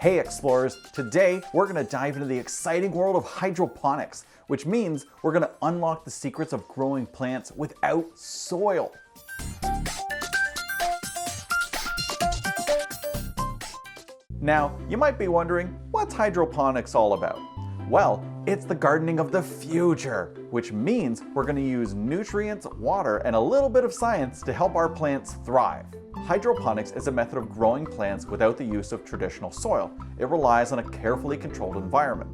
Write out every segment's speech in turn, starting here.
Hey explorers, today we're going to dive into the exciting world of hydroponics, which means we're going to unlock the secrets of growing plants without soil. Now, you might be wondering, what's hydroponics all about? Well, it's the gardening of the future, which means we're going to use nutrients, water, and a little bit of science to help our plants thrive. Hydroponics is a method of growing plants without the use of traditional soil. It relies on a carefully controlled environment.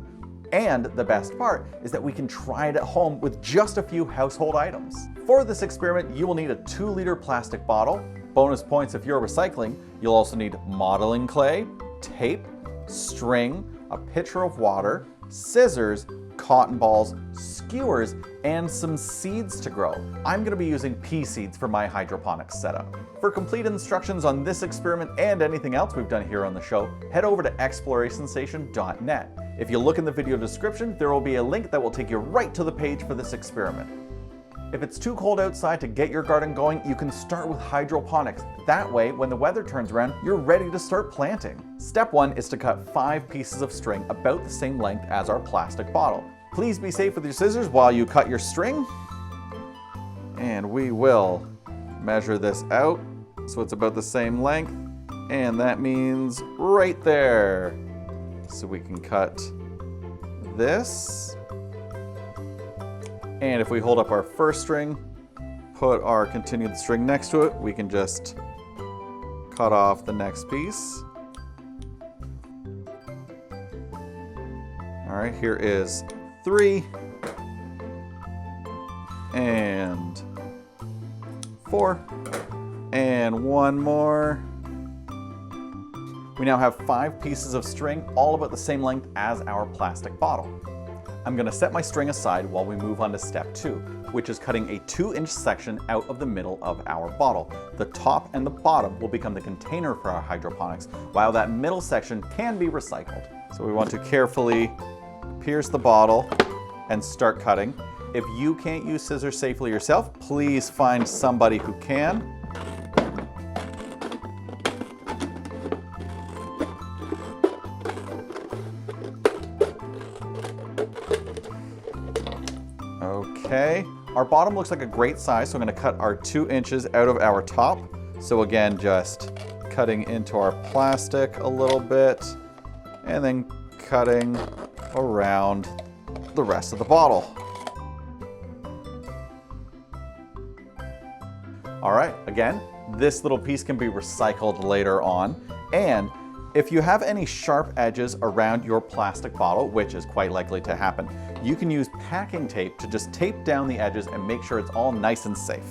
And the best part is that we can try it at home with just a few household items. For this experiment, you will need a 2-liter plastic bottle. Bonus points if you're recycling. You'll also need modeling clay, tape, string, a pitcher of water, scissors, cotton balls, skewers, and some seeds to grow. I'm going to be using pea seeds for my hydroponics setup. For complete instructions on this experiment and anything else we've done here on the show, head over to explorationstation.net. If you look in the video description, there will be a link that will take you right to the page for this experiment. If it's too cold outside to get your garden going, you can start with hydroponics. That way, when the weather turns around, you're ready to start planting. Step 1 is to cut 5 pieces of string about the same length as our plastic bottle. Please be safe with your scissors while you cut your string. And we will measure this out so it's about the same length. And that means right there. So we can cut this. And if we hold up our first string, put our continued string next to it, we can just cut off the next piece. All right, here is 3 and 4 and 1 more. We now have 5 pieces of string, all about the same length as our plastic bottle. I'm going to set my string aside while we move on to step 2, which is cutting a 2-inch section out of the middle of our bottle. The top and the bottom will become the container for our hydroponics, while that middle section can be recycled. So we want to carefully pierce the bottle and start cutting. If you can't use scissors safely yourself, please find somebody who can. Okay, our bottom looks like a great size, so I'm going to cut our 2 inches out of our top. So again, just cutting into our plastic a little bit, and then cutting around the rest of the bottle. All right, again, this little piece can be recycled later on. And if you have any sharp edges around your plastic bottle, which is quite likely to happen, you can use packing tape to just tape down the edges and make sure it's all nice and safe.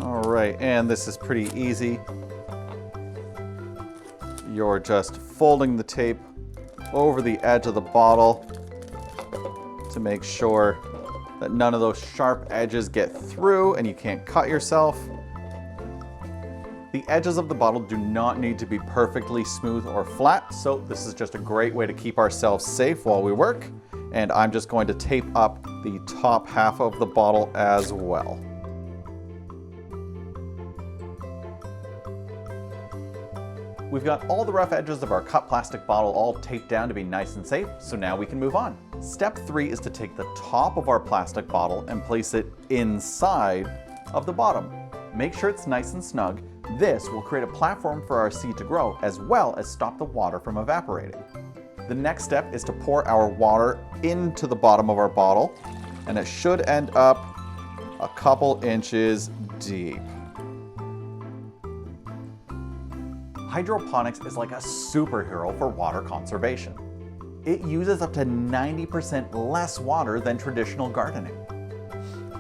All right, and this is pretty easy. You're just folding the tape over the edge of the bottle to make sure that none of those sharp edges get through and you can't cut yourself. The edges of the bottle do not need to be perfectly smooth or flat, so this is just a great way to keep ourselves safe while we work. And I'm just going to tape up the top half of the bottle as well. We've got all the rough edges of our cut plastic bottle all taped down to be nice and safe, so now we can move on. Step 3 is to take the top of our plastic bottle and place it inside of the bottom. Make sure it's nice and snug. This will create a platform for our seed to grow, as well as stop the water from evaporating. The next step is to pour our water into the bottom of our bottle, and it should end up a couple inches deep. Hydroponics is like a superhero for water conservation. It uses up to 90% less water than traditional gardening.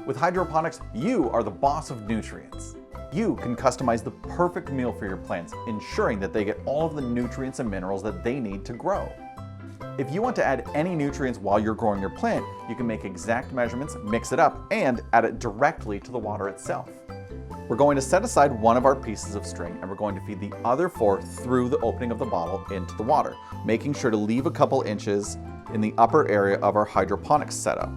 With hydroponics, you are the boss of nutrients. You can customize the perfect meal for your plants, ensuring that they get all of the nutrients and minerals that they need to grow. If you want to add any nutrients while you're growing your plant, you can make exact measurements, mix it up, and add it directly to the water itself. We're going to set aside one of our pieces of string and we're going to feed the other 4 through the opening of the bottle into the water, making sure to leave a couple inches in the upper area of our hydroponics setup.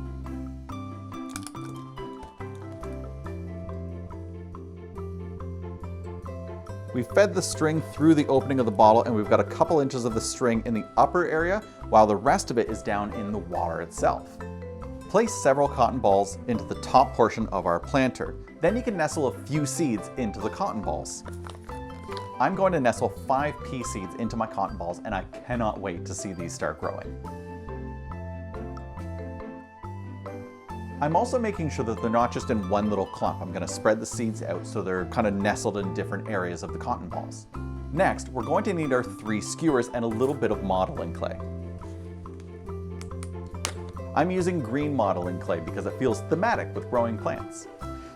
We fed the string through the opening of the bottle, and we've got a couple inches of the string in the upper area, while the rest of it is down in the water itself. Place several cotton balls into the top portion of our planter. Then you can nestle a few seeds into the cotton balls. I'm going to nestle 5 pea seeds into my cotton balls, and I cannot wait to see these start growing. I'm also making sure that they're not just in one little clump. I'm going to spread the seeds out so they're kind of nestled in different areas of the cotton balls. Next, we're going to need our 3 skewers and a little bit of modeling clay. I'm using green modeling clay because it feels thematic with growing plants.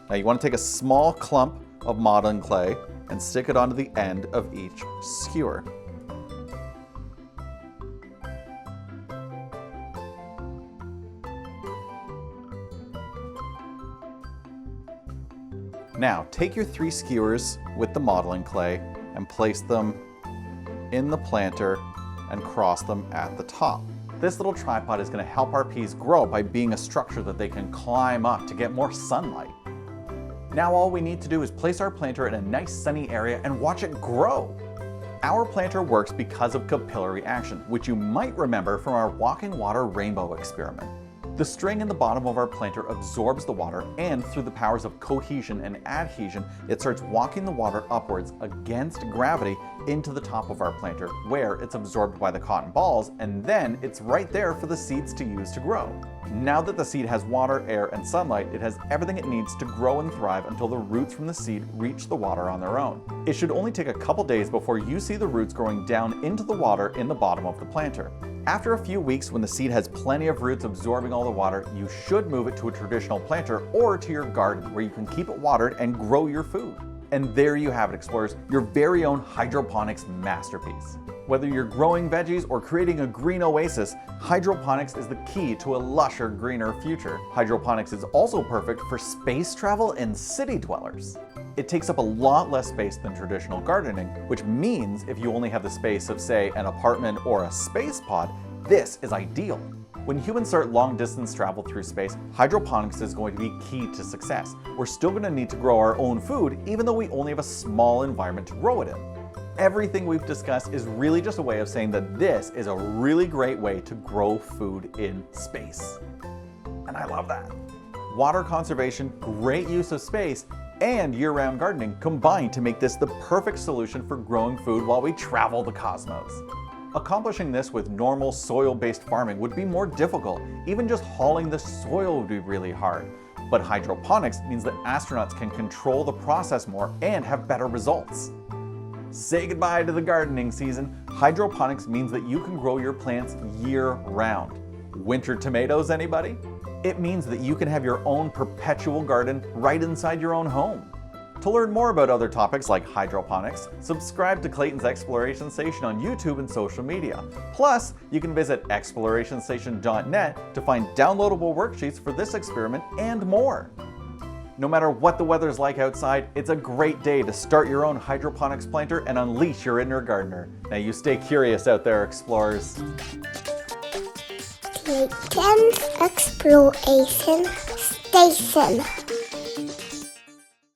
Now you want to take a small clump of modeling clay and stick it onto the end of each skewer. Now, take your 3 skewers with the modeling clay and place them in the planter and cross them at the top. This little tripod is going to help our peas grow by being a structure that they can climb up to get more sunlight. Now all we need to do is place our planter in a nice sunny area and watch it grow. Our planter works because of capillary action, which you might remember from our walking water rainbow experiment. The string in the bottom of our planter absorbs the water, and through the powers of cohesion and adhesion, it starts walking the water upwards against gravity into the top of our planter, where it's absorbed by the cotton balls, and then it's right there for the seeds to use to grow. Now that the seed has water, air, and sunlight, it has everything it needs to grow and thrive until the roots from the seed reach the water on their own. It should only take a couple days before you see the roots growing down into the water in the bottom of the planter. After a few weeks, when the seed has plenty of roots absorbing all the water, you should move it to a traditional planter or to your garden where you can keep it watered and grow your food. And there you have it, explorers, your very own hydroponics masterpiece. Whether you're growing veggies or creating a green oasis, hydroponics is the key to a lusher, greener future. Hydroponics is also perfect for space travel and city dwellers. It takes up a lot less space than traditional gardening, which means if you only have the space of, say, an apartment or a space pod, this is ideal. When humans start long-distance travel through space, hydroponics is going to be key to success. We're still going to need to grow our own food, even though we only have a small environment to grow it in. Everything we've discussed is really just a way of saying that this is a really great way to grow food in space. And I love that. Water conservation, great use of space, and year-round gardening combine to make this the perfect solution for growing food while we travel the cosmos. Accomplishing this with normal soil-based farming would be more difficult. Even just hauling the soil would be really hard. But hydroponics means that astronauts can control the process more and have better results. Say goodbye to the gardening season. Hydroponics means that you can grow your plants year-round. Winter tomatoes, anybody? It means that you can have your own perpetual garden right inside your own home. To learn more about other topics like hydroponics, subscribe to Clayton's Exploration Station on YouTube and social media. Plus, you can visit explorationstation.net to find downloadable worksheets for this experiment and more. No matter what the weather's like outside, it's a great day to start your own hydroponics planter and unleash your inner gardener. Now you stay curious out there, explorers. Clayton's Exploration Station.